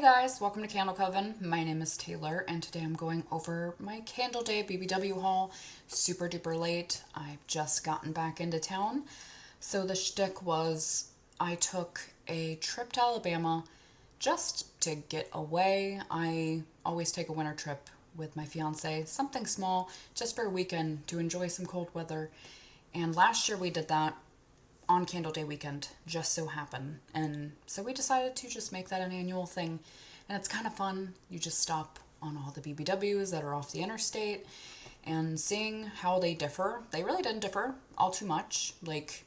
guys, welcome to Candle Coven. My name is Taylor and today I'm going over my Candle Day BBW haul. Super duper late. I've just gotten back into town. So the shtick was I took a trip to Alabama just to get away. I always take a winter trip with my fiance, something small, just for a weekend to enjoy some cold weather. And last year we did that on Candle Day weekend, just so happened. And so we decided to just make that an annual thing. And it's kind of fun. You just stop on all the BBWs that are off the interstate and seeing how they differ. They really didn't differ all too much. Like,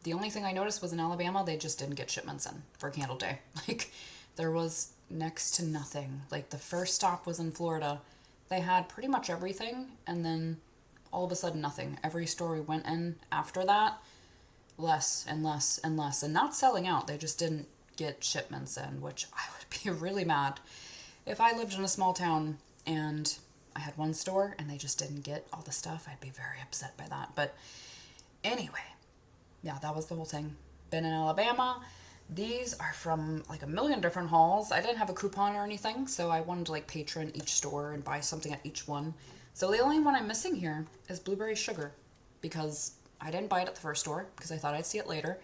the only thing I noticed was in Alabama, they just didn't get shipments in for Candle Day. Like, there was next to nothing. Like, the first stop was in Florida. They had pretty much everything, and then all of a sudden nothing. Every store we went in after that, less and less and less, and not selling out. They just didn't get shipments in, which I would be really mad if I lived in a small town and I had one store and they just didn't get all the stuff. I'd be very upset by that. But anyway, yeah, that was the whole thing. Been in Alabama. These are from like a million different hauls. I didn't have a coupon or anything, so I wanted to like patron each store and buy something at each one. So the only one I'm missing here is blueberry sugar, because I didn't buy it at the first store because I thought I'd see it later.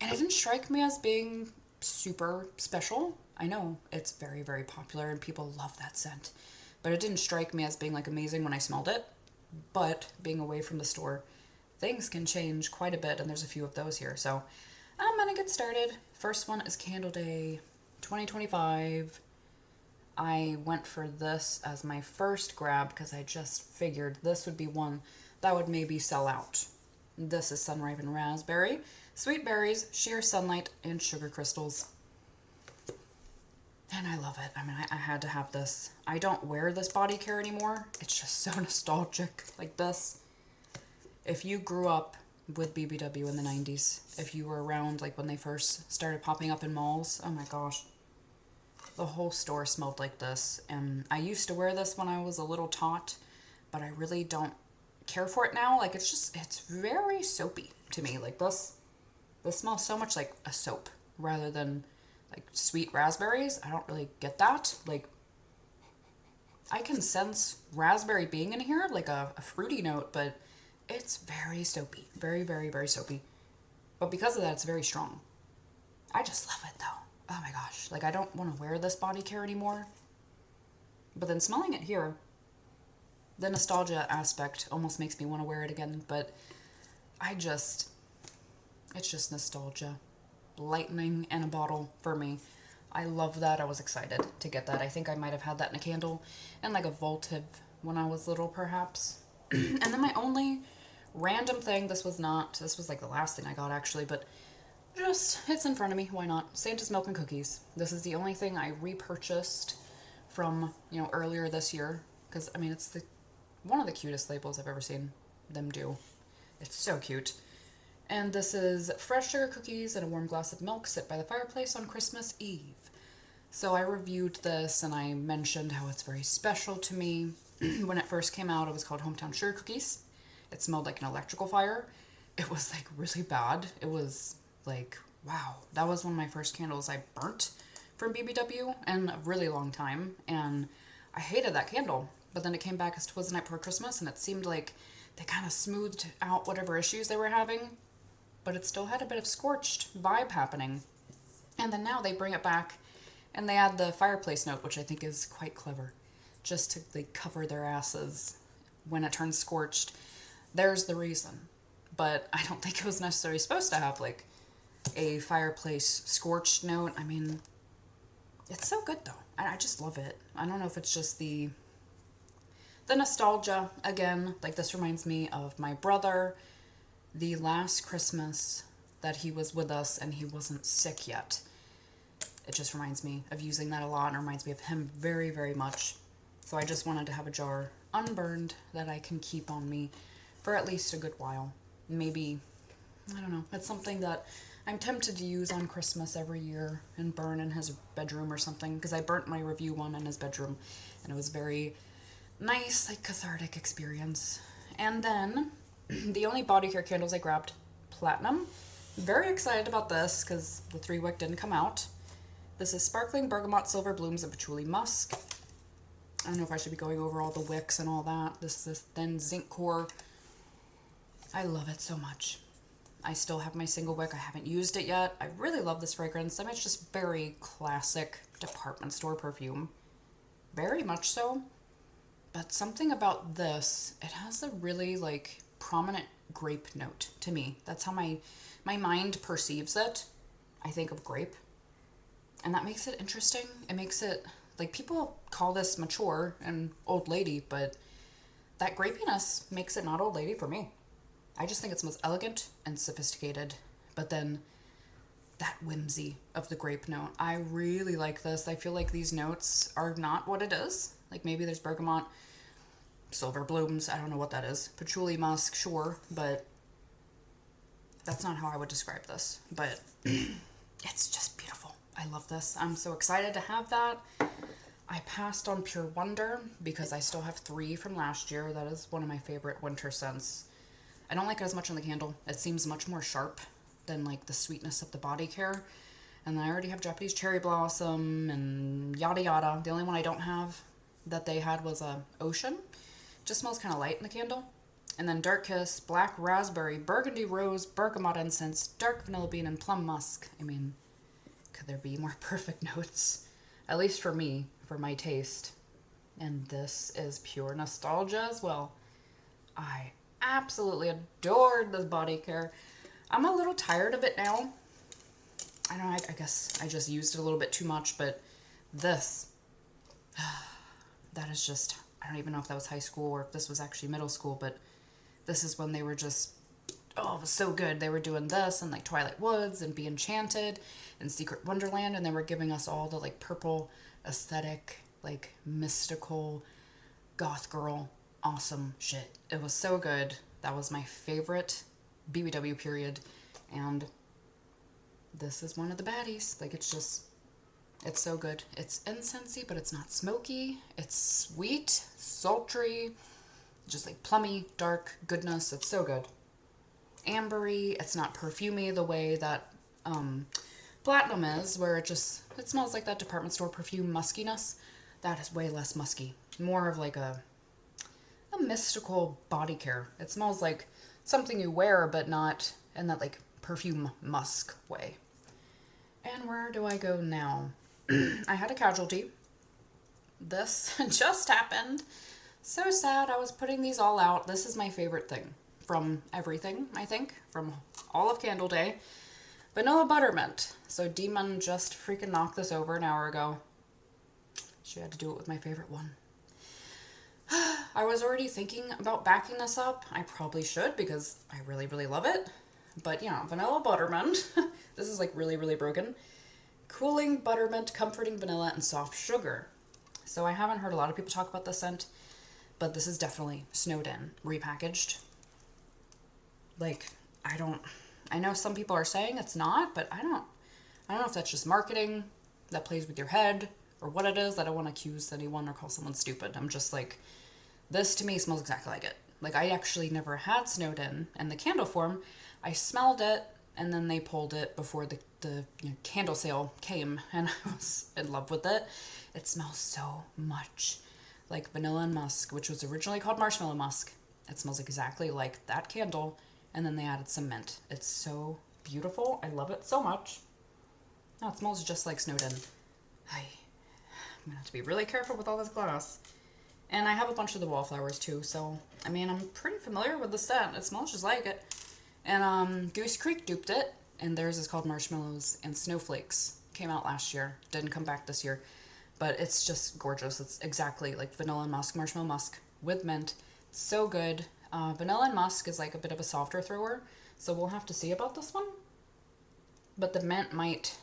And it didn't strike me as being super special. I know it's very, very popular and people love that scent, but it didn't strike me as being like amazing when I smelled it. But being away from the store, things can change quite a bit, and there's a few of those here. So I'm gonna get started. First one is Candle Day 2025. I went for this as my first grab because I just figured this would be one that would maybe sell out. This is Sun-Ripened Raspberry, sweet berries, sheer sunlight, and sugar crystals. And I love it. I mean, I had to have this. I don't wear this body care anymore. It's just so nostalgic. Like this. If you grew up with BBW in the 90s, if you were around like when they first started popping up in malls, oh my gosh. The whole store smelled like this. And I used to wear this when I was a little tot, but I really don't care for it now. Like, it's very soapy to me. Like, this smells so much like a soap rather than like sweet raspberries. I don't really get that. Like, I can sense raspberry being in here, like a fruity note, but it's very soapy. Very, very, very soapy. But because of that, it's very strong. I just love it though. Oh my gosh. Like, I don't want to wear this body care anymore. But then smelling it here, the nostalgia aspect almost makes me want to wear it again, but it's just nostalgia. Lightning in a bottle for me. I love that. I was excited to get that. I think I might have had that in a candle and like a votive when I was little, perhaps. And then my only random thing, this was like the last thing I got actually, but just, it's in front of me. Why not? Santa's Milk and Cookies. This is the only thing I repurchased from, earlier this year. Because, I mean, it's one of the cutest labels I've ever seen them do. It's so cute. And this is fresh sugar cookies and a warm glass of milk sit by the fireplace on Christmas Eve. So I reviewed this and I mentioned how it's very special to me. When it first came out, it was called Hometown Sugar Cookies. It smelled like an electrical fire. It was like really bad. It was like, wow. That was one of my first candles I burnt from BBW in a really long time. And I hated that candle. But then it came back as 'Twas the Night Before Christmas, and it seemed like they kind of smoothed out whatever issues they were having, but it still had a bit of scorched vibe happening. And then now they bring it back, and they add the fireplace note, which I think is quite clever, just to like cover their asses when it turns scorched. There's the reason. But I don't think it was necessarily supposed to have like a fireplace scorched note. I mean, it's so good though. I just love it. I don't know if it's just the nostalgia again. Like, this reminds me of my brother, the last Christmas that he was with us and he wasn't sick yet. It just reminds me of using that a lot and reminds me of him very, very much. So I just wanted to have a jar unburned that I can keep on me for at least a good while. Maybe, I don't know, it's something that I'm tempted to use on Christmas every year and burn in his bedroom or something, because I burnt my review one in his bedroom and it was very nice, like, cathartic experience. And then the only body care candles I grabbed, Platinum. Very excited about this because the 3-wick didn't come out. This is sparkling bergamot, silver blooms, and patchouli musk. I don't know if I should be going over all the wicks and all that. This is thin zinc core. I love it so much. I still have my single wick. I haven't used it yet. I really love this fragrance. I mean, it's just very classic department store perfume. Very much so. But something about this, it has a really like prominent grape note to me. That's how my mind perceives it. I think of grape. And that makes it interesting. It makes it, like, people call this mature and old lady, but that grapiness makes it not old lady for me. I just think it smells elegant and sophisticated. But then that whimsy of the grape note. I really like this. I feel like these notes are not what it is. Like maybe there's bergamot, silver blooms. I don't know what that is. Patchouli musk, sure. But that's not how I would describe this. But it's just beautiful. I love this. I'm so excited to have that. I passed on Pure Wonder because I still have 3 from last year. That is one of my favorite winter scents. I don't like it as much on the candle. It seems much more sharp than like the sweetness of the body care. And then I already have Japanese Cherry Blossom and yada yada. The only one I don't have that they had was Ocean. Just smells kind of light in the candle. And then Dark Kiss, Black Raspberry, Burgundy Rose, Bergamot Incense, Dark Vanilla Bean, and Plum Musk. I mean, could there be more perfect notes? At least for me, for my taste. And this is pure nostalgia as well. I absolutely adored this body care. I'm a little tired of it now. I don't know, I guess I just used it a little bit too much, but this, that is just, I don't even know if that was high school or if this was actually middle school, but this is when they were just, oh, it was so good. They were doing this and like Twilight Woods and Be Enchanted and Secret Wonderland, and they were giving us all the like purple aesthetic, like mystical goth girl awesome shit. It was so good. That was my favorite BBW period, and this is one of the baddies. Like, it's just, it's so good. It's incensey, but it's not smoky. It's sweet, sultry, just like plummy, dark goodness. It's so good. Ambery. It's not perfumey the way that Platinum is, where it smells like that department store perfume muskiness. That is way less musky. More of like a mystical body care. It smells like something you wear, but not in that like perfume musk way. And where do I go now? I had a casualty. This just happened. So sad. I was putting these all out. This is my favorite thing from everything, I think, from all of Candle Day. Vanilla Buttermint. So Demon just freaking knocked this over an hour ago. She had to do it with my favorite one. I was already thinking about backing this up. I probably should because I really, really love it. But yeah, Vanilla Buttermint. This is like really, really broken. Cooling Buttermint, Comforting Vanilla, and Soft Sugar. So I haven't heard a lot of people talk about this scent, but this is definitely snowed in, repackaged. Like, I know some people are saying it's not, but I don't know if that's just marketing that plays with your head or what it is. I don't want to accuse anyone or call someone stupid. I'm just like, this to me smells exactly like it. Like, I actually never had snowed in the candle form. I smelled it, and then they pulled it before the candle sale came, and I was in love with it. It smells so much like vanilla and musk, which was originally called marshmallow musk. It smells exactly like that candle, and then they added some mint. It's so beautiful. I love it so much. Oh, it smells just like snowed in. I'm gonna have to be really careful with all this glass. And I have a bunch of the wallflowers too, so I mean, I'm pretty familiar with the scent. It smells just like it. And Goose Creek duped it, and theirs is called Marshmallows and Snowflakes. Came out last year, didn't come back this year, but it's just gorgeous. It's exactly like vanilla and musk, marshmallow musk with mint. It's so good. Vanilla and musk is like a bit of a softer thrower, so we'll have to see about this one. But the mint might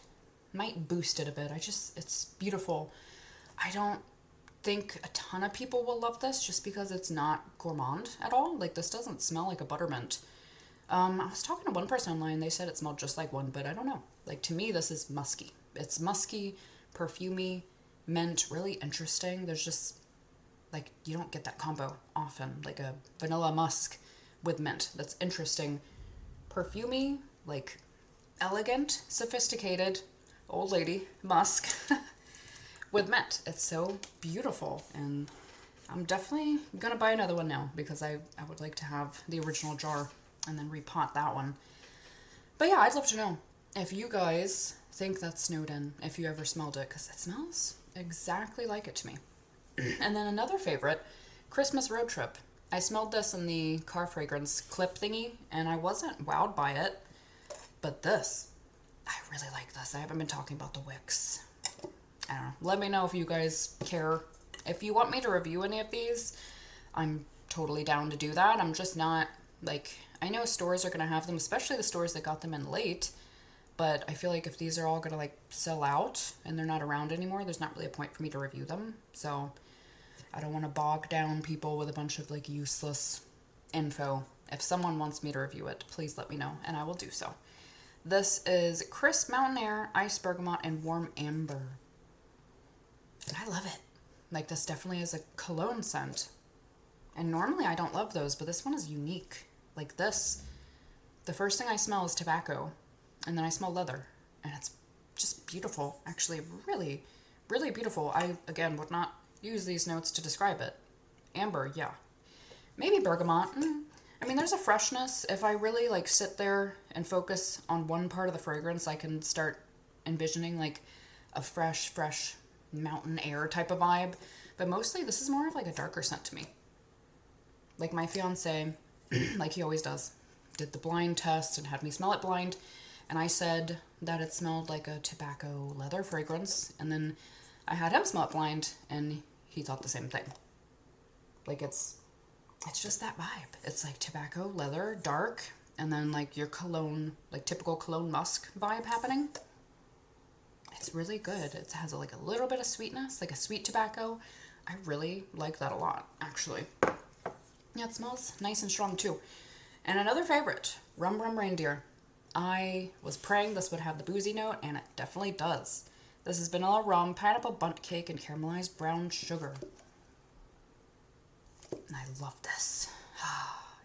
boost it a bit. It's beautiful. I don't think a ton of people will love this just because it's not gourmand at all. Like, this doesn't smell like a buttermint. I was talking to one person online, they said it smelled just like one, but I don't know. Like, to me, this is musky. It's musky, perfumey, mint, really interesting. There's just, like, you don't get that combo often. Like a vanilla musk with mint. That's interesting. Perfumey, like, elegant, sophisticated, old lady musk with mint. It's so beautiful, and I'm definitely gonna buy another one now because I would like to have the original jar and then repot that one. But yeah, I'd love to know if you guys think that's snowed in, if you ever smelled it, because it smells exactly like it to me. And then another favorite, Christmas road trip. I smelled this in the car fragrance clip thingy, and I wasn't wowed by it. But this, I really like this. I haven't been talking about the wicks. I don't know. Let me know if you guys care. If you want me to review any of these, I'm totally down to do that. I'm just not, like, I know stores are going to have them, especially the stores that got them in late. But I feel like if these are all going to, like, sell out and they're not around anymore, there's not really a point for me to review them. So I don't want to bog down people with a bunch of, like, useless info. If someone wants me to review it, please let me know, and I will do so. This is Crisp Mountain Air, Ice Bergamot, and Warm Amber. I love it. Like, this definitely is a cologne scent. And normally I don't love those, but this one is unique. Like this, the first thing I smell is tobacco, and then I smell leather, and it's just beautiful. Actually, really, really beautiful. I, again, would not use these notes to describe it. Amber, yeah. Maybe bergamot. I mean, there's a freshness. If I really, like, sit there and focus on one part of the fragrance, I can start envisioning, like, a fresh mountain air type of vibe. But mostly, this is more of, like, a darker scent to me. Like, my fiance, like he always does, did the blind test and had me smell it blind. And I said that it smelled like a tobacco leather fragrance. And then I had him smell it blind, and he thought the same thing. Like, it's just that vibe. It's like tobacco, leather, dark, and then like your cologne, like typical cologne musk vibe happening. It's really good. It has like a little bit of sweetness, like a sweet tobacco. I really like that a lot, actually. Yeah, it smells nice and strong too. And another favorite, Rum Rum Reindeer. I was praying this would have the boozy note, and it definitely does. This is vanilla rum, pineapple bundt cake, and caramelized brown sugar. And I love this.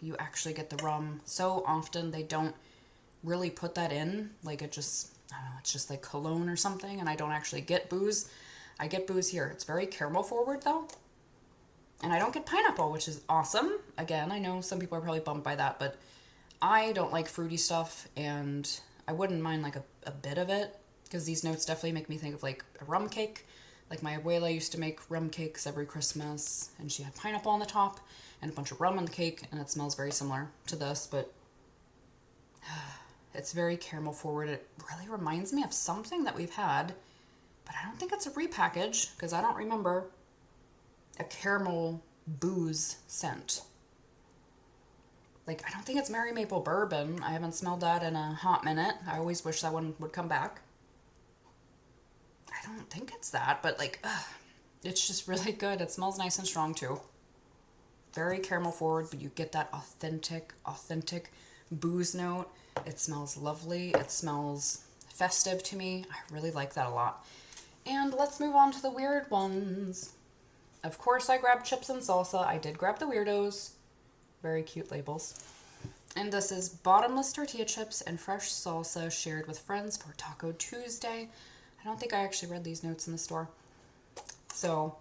You actually get the rum. So often they don't really put that in. Like, it just, I don't know, it's just like cologne or something, and I don't actually get booze. I get booze here. It's very caramel forward though. And I don't get pineapple, which is awesome. Again, I know some people are probably bummed by that, but I don't like fruity stuff, and I wouldn't mind like a bit of it, because these notes definitely make me think of like a rum cake. Like, my abuela used to make rum cakes every Christmas, and she had pineapple on the top and a bunch of rum on the cake, and it smells very similar to this, but it's very caramel forward. It really reminds me of something that we've had, but I don't think it's a repackage, because I don't remember a caramel booze scent. Like, I don't think it's Merry Maple Bourbon. I haven't smelled that in a hot minute. I always wish that one would come back. I don't think it's that, but like, it's just really good. It smells nice and strong too. Very caramel forward, but you get that authentic booze note. It smells lovely. It smells festive to me. I really like that a lot. And let's move on to the weird ones. Of course, I grabbed chips and salsa. I did grab the weirdos. Very cute labels. And this is bottomless tortilla chips and fresh salsa shared with friends for Taco Tuesday. I don't think I actually read these notes in the store. So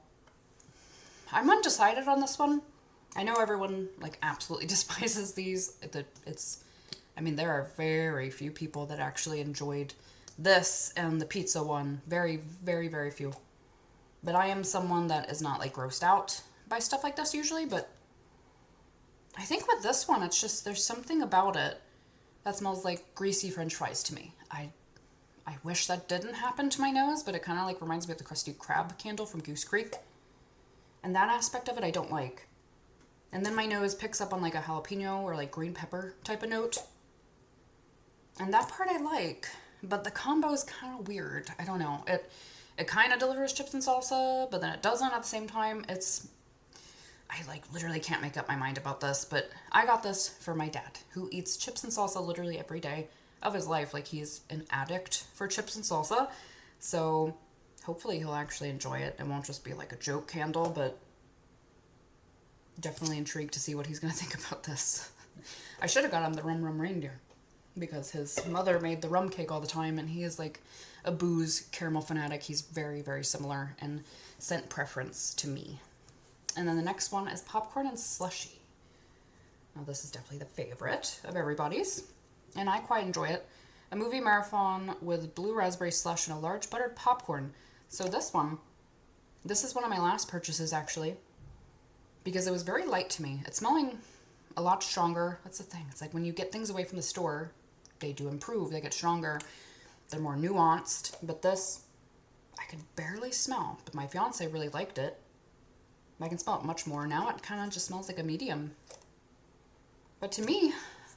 I'm undecided on this one. I know everyone like absolutely despises these. I mean, there are very few people that actually enjoyed this and the pizza one. Very, very, very few. But I am someone that is not like grossed out by stuff like this usually, but I think with this one, it's just, there's something about it that smells like greasy French fries to me. I wish that didn't happen to my nose, but it kind of like reminds me of the Krusty Krab candle from Goose Creek. And that aspect of it I don't like. And then my nose picks up on like a jalapeno or like green pepper type of note. And that part I like, but the combo is kind of weird. I don't know. It kind of delivers chips and salsa, but then it doesn't at the same time. I like literally can't make up my mind about this, but I got this for my dad, who eats chips and salsa literally every day of his life. Like, he's an addict for chips and salsa. So hopefully he'll actually enjoy it. It won't just be like a joke candle, but definitely intrigued to see what he's going to think about this. I should have got him the Rum Rum Reindeer. because his mother made the rum cake all the time, and he is like a booze caramel fanatic. He's very, very similar in scent preference to me. And then the next one is popcorn and slushy. Now this is definitely the favorite of everybody's, and I quite enjoy it. A movie marathon with blue raspberry slush and a large buttered popcorn. So this is one of my last purchases actually, because it was very light to me. It's smelling a lot stronger. That's the thing. It's like when you get things away from the store, they do improve. They get stronger. They're more nuanced. But this, I could barely smell. But my fiance really liked it. I can smell it much more. Now it kind of just smells like a medium. But to me,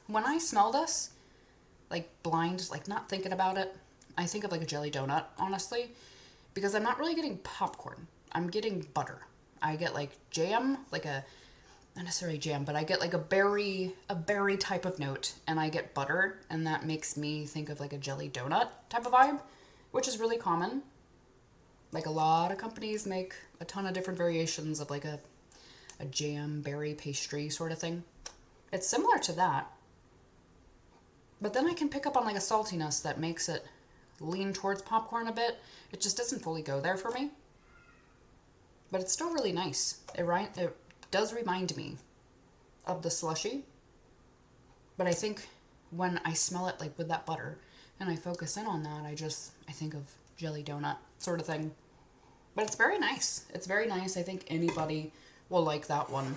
when I smell this, like blind, like not thinking about it, I think of like a jelly donut, honestly. Because I'm not really getting popcorn. I'm getting butter. I get like jam, like a, not necessarily jam, but I get like a berry type of note, and I get butter, and that makes me think of like a jelly donut type of vibe, which is really common. Like a lot of companies make a ton of different variations of like a jam berry pastry sort of thing. It's similar to that, but then I can pick up on like a saltiness that makes it lean towards popcorn a bit. It just doesn't fully go there for me, but it's still really nice. It does remind me of the slushy, but I think when I smell it like with that butter and I focus in on that, I think of jelly donut sort of thing. But it's very nice. It's very nice. I think anybody will like that one.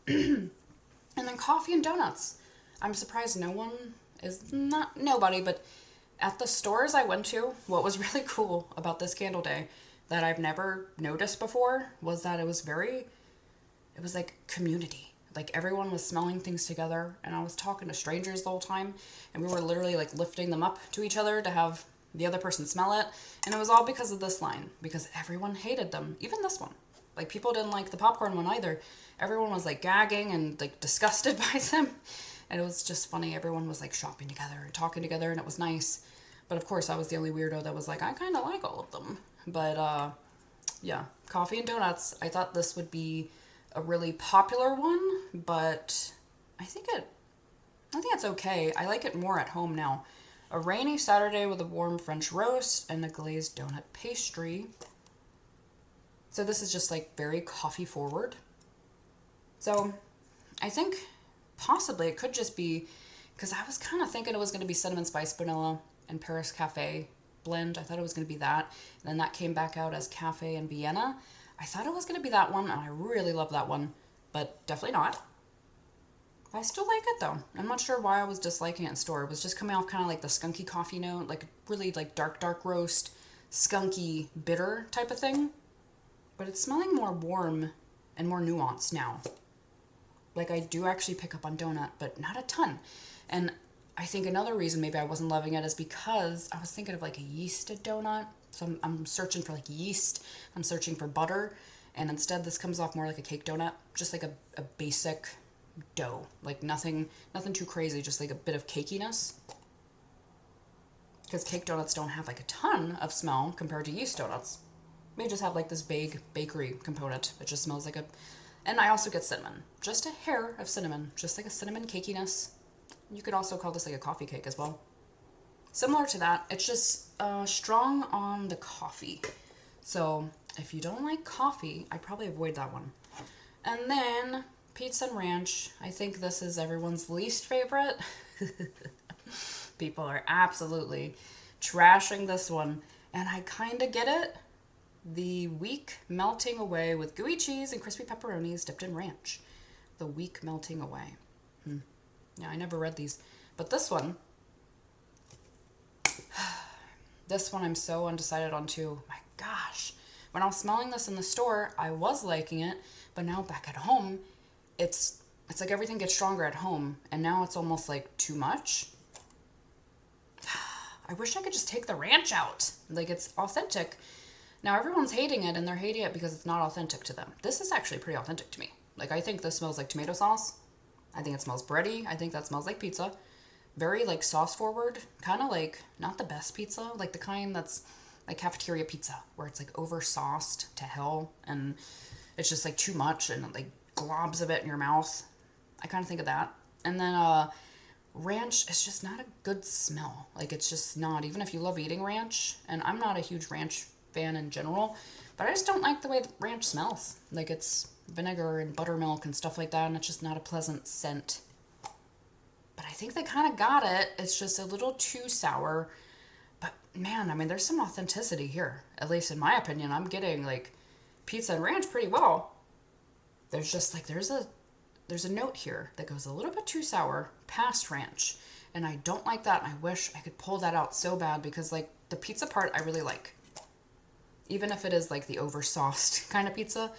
And then coffee and donuts. I'm surprised nobody, but at the stores I went to, what was really cool about this candle day that I've never noticed before was that it was like community. Like everyone was smelling things together, and I was talking to strangers the whole time, and we were literally like lifting them up to each other to have the other person smell it. And it was all because of this line, because everyone hated them. Even this one. Like people didn't like the popcorn one either. Everyone was like gagging and like disgusted by them. And it was just funny. Everyone was like shopping together and talking together, and it was nice. But of course I was the only weirdo that was like, I kind of like all of them. But yeah, coffee and donuts. I thought this would be a really popular one, but I think it's okay. I like it more at home now. A rainy Saturday with a warm French roast and a glazed donut pastry. So this is just like very coffee forward. So I think possibly it could just be, because I was kind of thinking it was going to be cinnamon spice vanilla and Paris Cafe blend. I thought it was going to be that. And then that came back out as Cafe and Vienna. I thought it was going to be that one, and I really love that one, but definitely not. I still like it though. I'm not sure why I was disliking it in store. It was just coming off kind of like the skunky coffee note, like really like dark roast, skunky, bitter type of thing. But it's smelling more warm and more nuanced now. Like I do actually pick up on donut, but not a ton. And I think another reason maybe I wasn't loving it is because I was thinking of like a yeasted donut. So I'm searching for like yeast. I'm searching for butter. And instead this comes off more like a cake donut. Just like a basic dough. Like nothing too crazy. Just like a bit of cakiness. Because cake donuts don't have like a ton of smell compared to yeast donuts. They just have like this vague bakery component. It just smells like and I also get cinnamon. Just a hair of cinnamon. Just like a cinnamon cakiness. You could also call this like a coffee cake as well. Similar to that, it's just strong on the coffee. So if you don't like coffee, I'd probably avoid that one. And then pizza and ranch. I think this is everyone's least favorite. People are absolutely trashing this one. And I kind of get it. The weak melting away with gooey cheese and crispy pepperonis dipped in ranch. The weak melting away. Yeah, I never read these. But this one I'm so undecided on too. My gosh. When I was smelling this in the store, I was liking it. But now back at home, it's like everything gets stronger at home. And now it's almost like too much. I wish I could just take the ranch out. Like it's authentic. Now everyone's hating it, and they're hating it because it's not authentic to them. This is actually pretty authentic to me. Like I think this smells like tomato sauce. I think it smells bready. I think that smells like pizza. Very like sauce forward. Kind of like not the best pizza. Like the kind that's like cafeteria pizza. Where it's like over sauced to hell. And it's just like too much. And like globs of it in your mouth. I kind of think of that. And then ranch is just not a good smell. Like, it's just not, even if you love eating ranch, and I'm not a huge ranch fan in general, but I just don't like the way ranch smells. Like, it's vinegar and buttermilk and stuff like that, and it's just not a pleasant scent. But I think they kind of got it. It's just a little too sour. But man, I mean, there's some authenticity here. At least in my opinion, I'm getting like pizza and ranch pretty well. There's just like, there's a note here that goes a little bit too sour past ranch. And I don't like that. And I wish I could pull that out so bad, because like the pizza part I really like. Even if it is like the oversauced kind of pizza,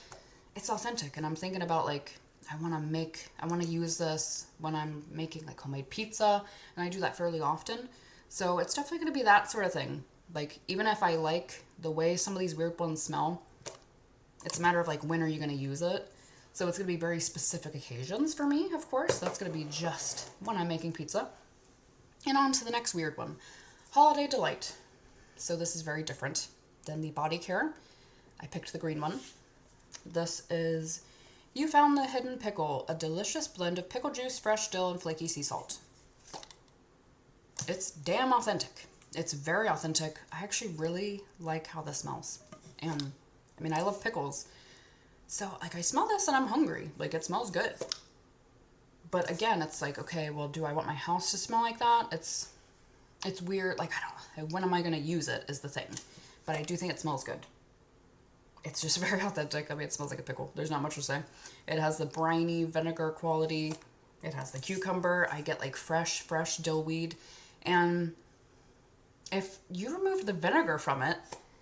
it's authentic. And I'm thinking about like, I want to use this when I'm making like homemade pizza, and I do that fairly often. So it's definitely going to be that sort of thing. Like, even if I like the way some of these weird ones smell, it's a matter of like, when are you going to use it? So it's going to be very specific occasions for me, of course. That's going to be just when I'm making pizza. And on to the next weird one. Holiday Delight. So this is very different than the body care. I picked the green one. This is You Found the Hidden Pickle, a delicious blend of pickle juice, fresh dill, and flaky sea salt. It's damn authentic. It's very authentic. I actually really like how this smells. And, I mean, I love pickles. So, like, I smell this and I'm hungry. Like, it smells good. But again, it's like, okay, well, do I want my house to smell like that? It's weird. Like, I don't know. When am I going to use it is the thing. But I do think it smells good. It's just very authentic. I mean, it smells like a pickle. There's not much to say. It has the briny vinegar quality. It has the cucumber. I get like fresh dill weed. And if you remove the vinegar from it,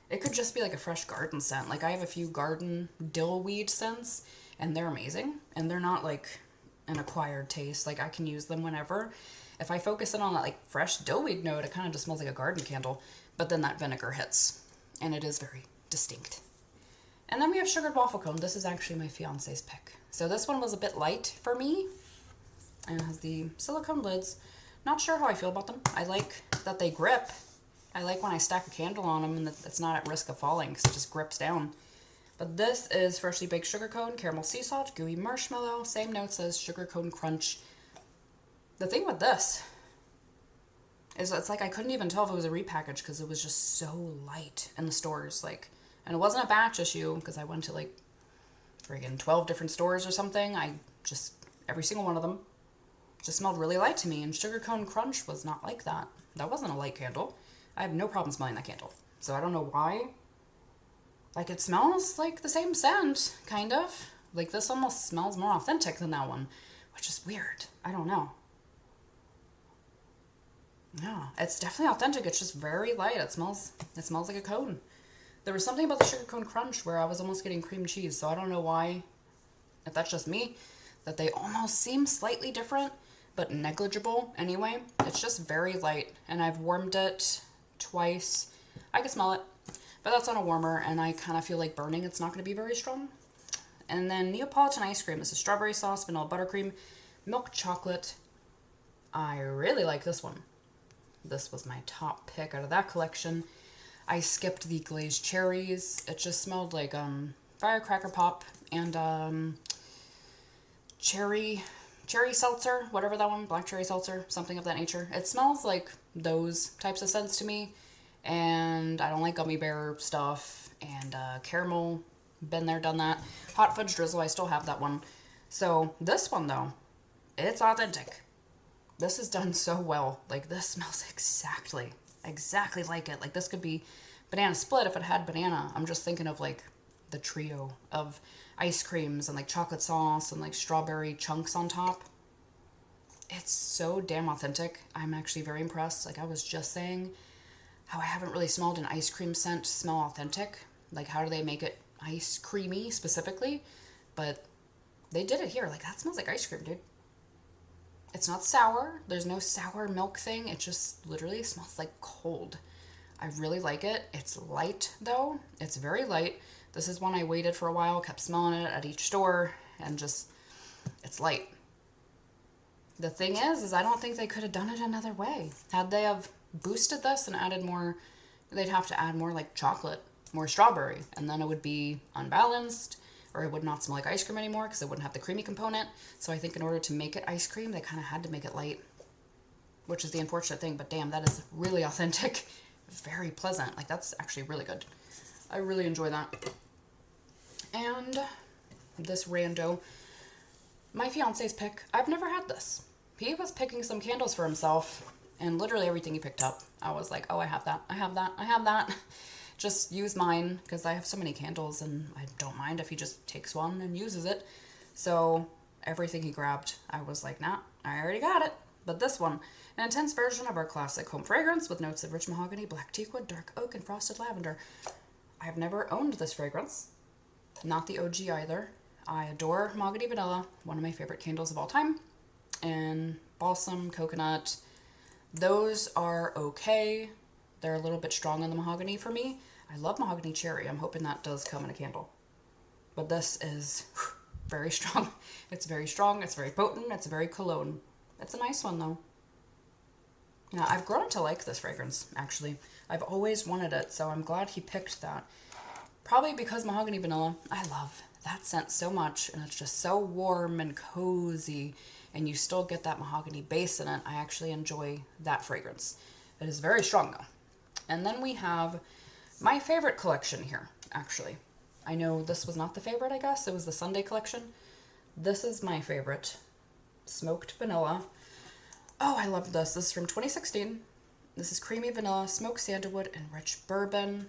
it could just be like a fresh garden scent. Like, I have a few garden dill weed scents, and they're amazing. And they're not like an acquired taste. Like, I can use them whenever. If I focus in on that like fresh dill weed note, it kind of just smells like a garden candle. But then that vinegar hits, and it is very distinct. And then we have Sugared Waffle Cone. This is actually my fiance's pick. So this one was a bit light for me, and it has the silicone lids. Not sure how I feel about them. I like that they grip. I like when I stack a candle on them and that it's not at risk of falling because it just grips down. But this is freshly baked sugar cone, caramel sea salt, gooey marshmallow. Same notes as sugar cone crunch. The thing with this is it's like I couldn't even tell if it was a repackage because it was just so light in the stores. Like, and it wasn't a batch issue because I went to like friggin' 12 different stores or something. Every single one of them just smelled really light to me, and Sugar Cone Crunch was not like that. That wasn't a light candle. I have no problem smelling that candle. So I don't know why. Like, it smells like the same scent, kind of. Like, this almost smells more authentic than that one, which is weird. I don't know. Yeah, it's definitely authentic. It's just very light. It smells like a cone. There was something about the Sugar Cone Crunch where I was almost getting cream cheese, so I don't know why, if that's just me, that they almost seem slightly different, but negligible anyway. It's just very light, and I've warmed it twice. I can smell it, but that's on a warmer, and I kind of feel like burning. It's not going to be very strong. And then Neapolitan ice cream. This is strawberry sauce, vanilla buttercream, milk chocolate. I really like this one. This was my top pick out of that collection. I skipped the glazed cherries. It just smelled like firecracker pop and cherry seltzer, whatever that one, black cherry seltzer, something of that nature. It smells like those types of scents to me, and I don't like gummy bear stuff, and caramel, been there, done that. Hot fudge drizzle, I still have that one. So this one though, it's authentic. This is done so well. Like, this smells exactly like it. Like, this could be banana split if it had banana. I'm just thinking of like the trio of ice creams and like chocolate sauce and like strawberry chunks on top. It's so damn authentic. I'm actually very impressed. Like, I was just saying how I haven't really smelled an ice cream scent smell authentic. Like, how do they make it ice creamy specifically? But they did it here. Like, that smells like ice cream, dude. It's not sour. There's no sour milk thing. It just literally smells like cold. I really like it. It's light, though. It's very light. This is one I waited for a while, kept smelling it at each store, and just, it's light. The thing is I don't think they could have done it another way. Had they have boosted this and added more, they'd have to add more like chocolate, more strawberry, and then it would be unbalanced, or it would not smell like ice cream anymore because it wouldn't have the creamy component. So I think in order to make it ice cream, they kind of had to make it light. which is the unfortunate thing, but damn, that is really authentic. Very pleasant. Like, that's actually really good. I really enjoy that. And this rando, my fiance's pick. I've never had this. He was picking some candles for himself, and literally everything he picked up, I was like, oh, I have that, I have that, I have that. Just use mine, because I have so many candles, and I don't mind if he just takes one and uses it. So everything he grabbed, I was like, nah, I already got it. But this one, an intense version of our classic home fragrance with notes of rich mahogany, black teakwood, dark oak, and frosted lavender. I've never owned this fragrance. Not the OG either. I adore mahogany vanilla, one of my favorite candles of all time. And balsam, coconut, those are okay. They're a little bit strong on the mahogany for me. I love mahogany cherry. I'm hoping that does come in a candle. But this is very strong. It's very strong. It's very potent. It's very cologne. It's a nice one, though. Now, I've grown to like this fragrance, actually. I've always wanted it, so I'm glad he picked that. Probably because mahogany vanilla, I love that scent so much, and it's just so warm and cozy, and you still get that mahogany base in it. I actually enjoy that fragrance. It is very strong, though. And then we have my favorite collection here, actually. I know this was not the favorite, I guess. It was the Sunday collection. This is my favorite. Smoked vanilla. Oh, I love this. This is from 2016. This is creamy vanilla, smoked sandalwood, and rich bourbon.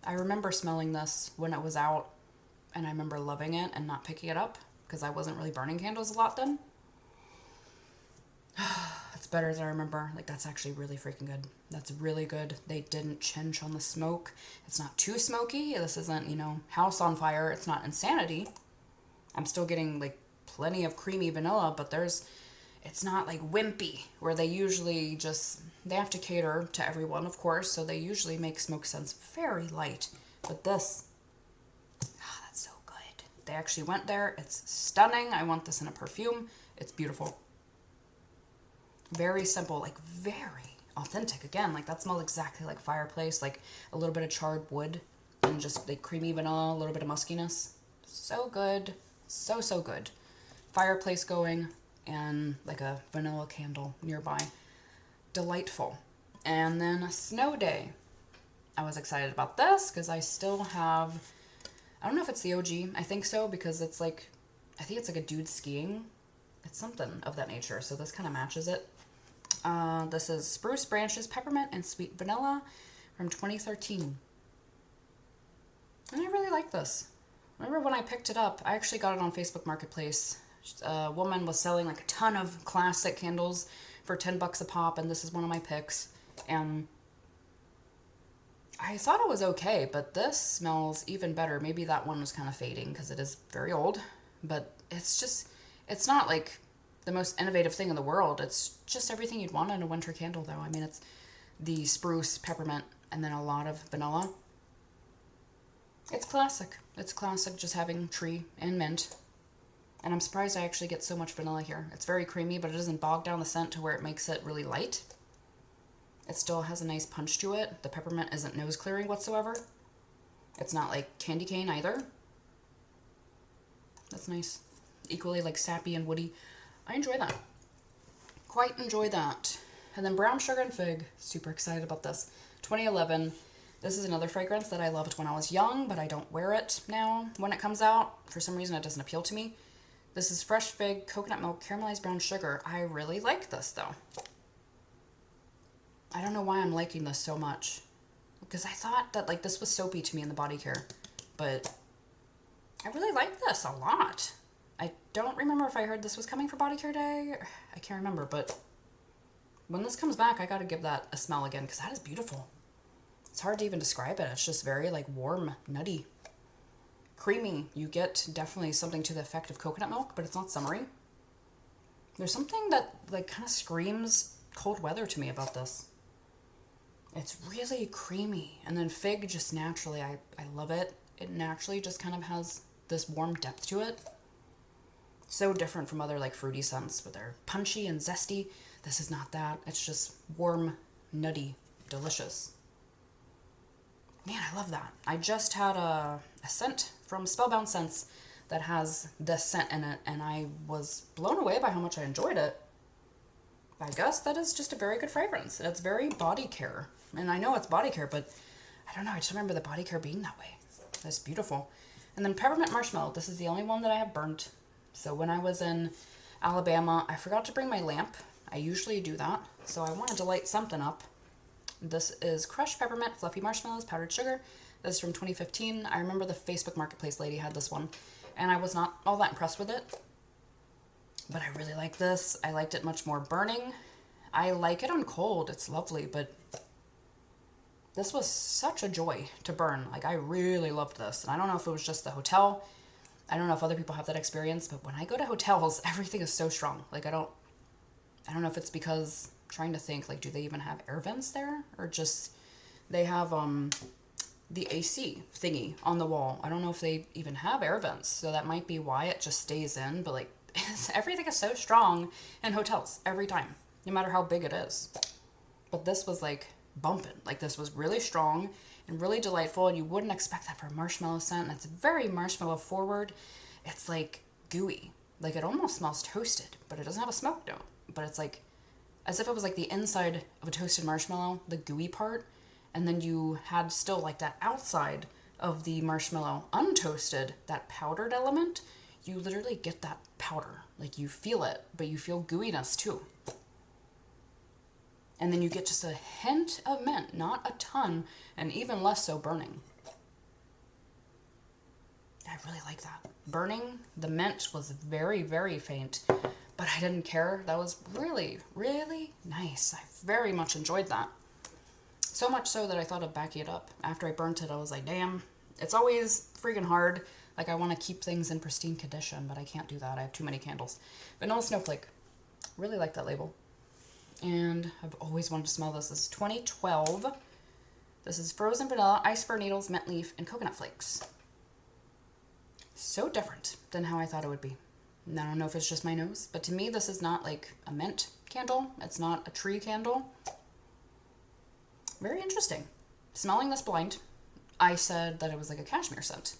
I remember smelling this when it was out, and I remember loving it and not picking it up because I wasn't really burning candles a lot then. It's better as I remember. Like, that's actually really freaking good. That's really good. They didn't chinch on the smoke. It's not too smoky. This isn't, house on fire. It's not insanity. I'm still getting, like, plenty of creamy vanilla, but it's not, like, wimpy, where they usually they have to cater to everyone, of course, so they usually make smoke scents very light. But this, that's so good. They actually went there. It's stunning. I want this in a perfume. It's beautiful. Very simple, like, very authentic. Again, like, that smells exactly like fireplace, like a little bit of charred wood and just, like, creamy vanilla, a little bit of muskiness. So good. So, so good. Fireplace going and like a vanilla candle nearby. Delightful. And then a snow day. I was excited about this because I still have, I don't know if it's the OG. I think so, because it's like, I think it's like a dude skiing. It's something of that nature. So this kind of matches it. This is Spruce Branches, Peppermint, and Sweet Vanilla from 2013. And I really like this. Remember when I picked it up, I actually got it on Facebook Marketplace. A woman was selling like a ton of classic candles for $10 a pop, and this is one of my picks. And I thought it was okay, but this smells even better. Maybe that one was kind of fading because it is very old, but it's not like the most innovative thing in the world. It's just everything you'd want in a winter candle, though. I mean, it's the spruce, peppermint, and then a lot of vanilla. It's classic. It's classic, just having tree and mint. And I'm surprised I actually get so much vanilla here. It's very creamy, but it doesn't bog down the scent to where it makes it really light. It still has a nice punch to it. The peppermint isn't nose clearing whatsoever. It's not like candy cane either. That's nice. Equally like sappy and woody. I enjoy that. Quite enjoy that. And then brown sugar and fig. Super excited about this. 2011. This is another fragrance that I loved when I was young, but I don't wear it now when it comes out. For some reason, it doesn't appeal to me. This is fresh fig, coconut milk, caramelized brown sugar. I really like this, though. I don't know why I'm liking this so much. Because I thought that, like, this was soapy to me in the body care. But I really like this a lot. I don't remember if I heard this was coming for body care day. I can't remember, but when this comes back, I gotta give that a smell again, because that is beautiful. It's hard to even describe it. It's just very, like, warm, nutty, creamy. You get definitely something to the effect of coconut milk, but it's not summery. There's something that, like, kind of screams cold weather to me about this. It's really creamy. And then fig just naturally, I love it. It naturally just kind of has this warm depth to it. So different from other, like, fruity scents, where they're punchy and zesty. This is not that. It's just warm, nutty, delicious. Man, I love that. I just had a scent from Spellbound Scents that has this scent in it, and I was blown away by how much I enjoyed it. I guess that is just a very good fragrance. It's very body care. And I know it's body care, but I don't know. I just remember the body care being that way. That's beautiful. And then peppermint marshmallow. This is the only one that I have burnt. So when I was in Alabama, I forgot to bring my lamp. I usually do that. So I wanted to light something up. This is crushed peppermint, fluffy marshmallows, powdered sugar. This is from 2015. I remember the Facebook Marketplace lady had this one, and I was not all that impressed with it. But I really like this. I liked it much more burning. I like it on cold. It's lovely, but this was such a joy to burn. Like, I really loved this. And I don't know if it was just the hotel. I don't know if other people have that experience, but when I go to hotels, everything is so strong. Like, I don't know if it's because, I'm trying to think, like, do they even have air vents there? Or just, they have, the AC thingy on the wall. I don't know if they even have air vents, so that might be why it just stays in, but, like, everything is so strong in hotels every time, no matter how big it is. But this was, like, bumping. Like, this was really strong and really delightful, and you wouldn't expect that for a marshmallow scent. And it's very marshmallow forward. It's, like, gooey. Like, it almost smells toasted, but it doesn't have a smoke note. But it's, like, as if it was, like, the inside of a toasted marshmallow, the gooey part, and then you had still, like, that outside of the marshmallow untoasted, that powdered element. You literally get that powder. Like, you feel it, but you feel gooiness too. And then you get just a hint of mint, not a ton, and even less so burning. I really like that. Burning, the mint was very, very faint, but I didn't care. That was really, really nice. I very much enjoyed that. So much so that I thought of backing it up. After I burnt it, I was like, damn, it's always freaking hard. Like, I want to keep things in pristine condition, but I can't do that. I have too many candles. Vanilla Snowflake. Really like that label. And I've always wanted to smell this. This is 2012. This is frozen vanilla, ice fir needles, mint leaf, and coconut flakes. So different than how I thought it would be. And I don't know if it's just my nose, but to me, this is not like a mint candle. It's not a tree candle. Very interesting. Smelling this blind, I said that it was like a cashmere scent.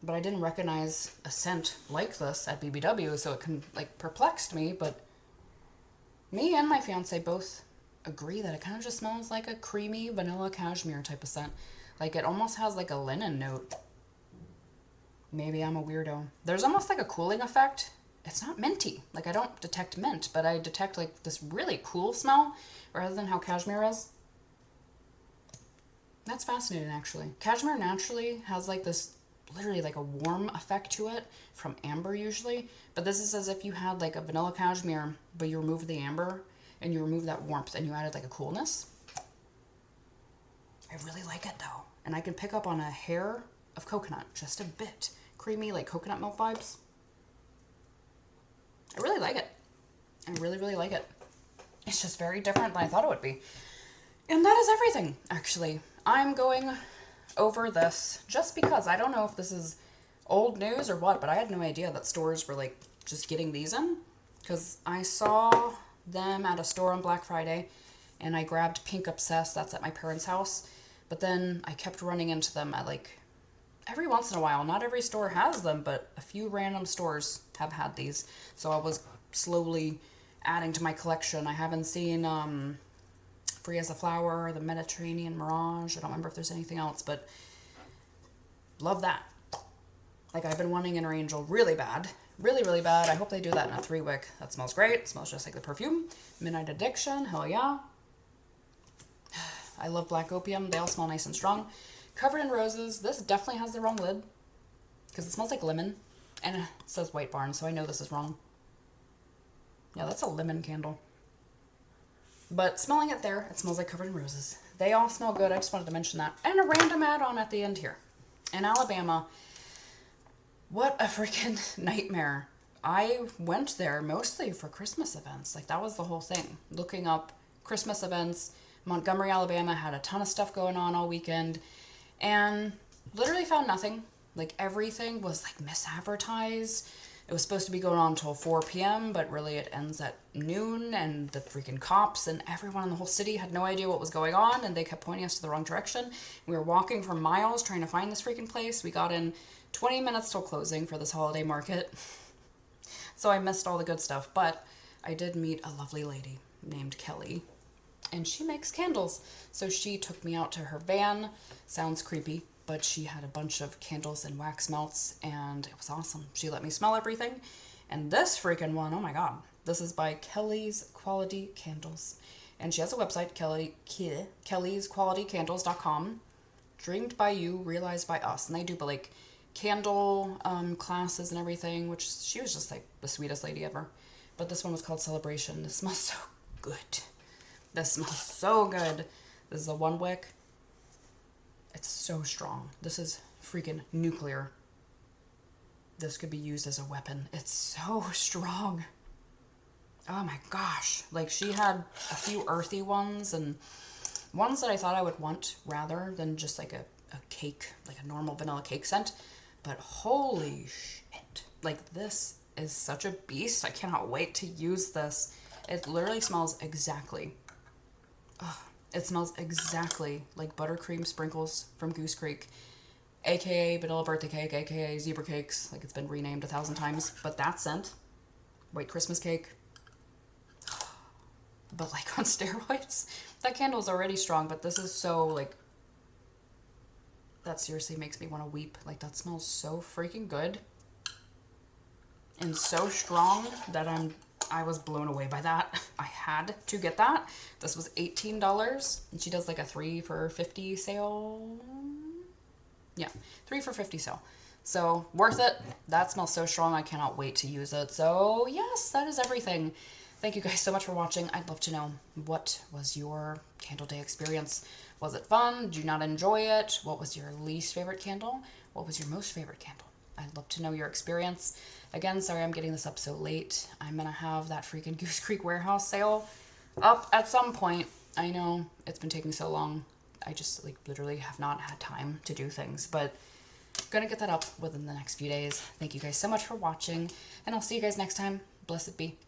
But I didn't recognize a scent like this at BBW, so it perplexed me, but me and my fiance both agree that it kind of just smells like a creamy vanilla cashmere type of scent. Like, it almost has like a linen note. Maybe I'm a weirdo. There's almost like a cooling effect. It's not minty. Like, I don't detect mint, but I detect like this really cool smell rather than how cashmere is. That's fascinating, actually. Cashmere naturally has like this, literally like a warm effect to it from amber usually, but this is as if you had like a vanilla cashmere, but you remove the amber and you remove that warmth and you added like a coolness. I really like it though, and I can pick up on a hair of coconut, just a bit creamy, like coconut milk vibes. I really like it. I really, really like it. It's just very different than I thought it would be. And that is everything, actually. I'm going over this just because I don't know if this is old news or what, but I had no idea that stores were like just getting these in, because I saw them at a store on Black Friday and I grabbed Pink Obsessed. That's at my parents' house, but then I kept running into them at like every once in a while. Not every store has them, but a few random stores have had these, so I was slowly adding to my collection. I haven't seen Free as a Flower, the Mediterranean Mirage. I don't remember if there's anything else, but love that. Like, I've been wanting Inner Angel really bad. Really, really bad. I hope they do that in a 3-wick. That smells great. It smells just like the perfume. Midnight Addiction. Hell yeah. I love Black Opium. They all smell nice and strong. Covered in Roses. This definitely has the wrong lid, because it smells like lemon. And it says White Barn, so I know this is wrong. Yeah, that's a lemon candle. But smelling it there, it smells like Covered in Roses. They all smell good. I just wanted to mention that. And a random add-on at the end here. In Alabama, what a freaking nightmare. I went there mostly for Christmas events. Like, that was the whole thing. Looking up Christmas events. Montgomery, Alabama had a ton of stuff going on all weekend. And literally found nothing. Like, everything was like misadvertised. It was supposed to be going on until 4 p.m., but really it ends at noon, and the freaking cops and everyone in the whole city had no idea what was going on, and they kept pointing us to the wrong direction. We were walking for miles trying to find this freaking place. We got in 20 minutes till closing for this holiday market. So I missed all the good stuff, but I did meet a lovely lady named Kelly, and she makes candles. So she took me out to her van. Sounds creepy, but she had a bunch of candles and wax melts, and it was awesome. She let me smell everything. And this freaking one, oh my god. This is by Kelly's Quality Candles. And she has a website, kellysqualitycandles.com. Dreamed by you, realized by us. And they do like candle classes and everything, which she was just like the sweetest lady ever. But this one was called Celebration. This smells so good. This smells so good. This is a 1 wick. It's so strong. This is freaking nuclear. This could be used as a weapon. It's so strong. Oh my gosh. Like, she had a few earthy ones and ones that I thought I would want rather than just like a cake, like a normal vanilla cake scent. But holy shit. Like, this is such a beast. I cannot wait to use this. It literally smells exactly. Oh, it smells exactly like buttercream sprinkles from Goose Creek, aka vanilla birthday cake, aka zebra cakes. Like, it's been renamed 1,000 times. But that scent, white Christmas cake, but like on steroids. That candle is already strong, but this is so like, that seriously makes me want to weep. Like, that smells so freaking good and so strong that I was blown away by that. I had to get that. This was $18, and she does like a 3 for $50 sale. Yeah, 3 for $50 sale. So worth it. That smells so strong. I cannot wait to use it. So yes, that is everything. Thank you guys so much for watching. I'd love to know, what was your candle day experience? Was it fun? Did you not enjoy it? What was your least favorite candle? What was your most favorite candle? I'd love to know your experience. Again, sorry I'm getting this up so late. I'm going to have that freaking Goose Creek warehouse sale up at some point. I know it's been taking so long. I just like literally have not had time to do things, but I'm going to get that up within the next few days. Thank you guys so much for watching, and I'll see you guys next time. Blessed be.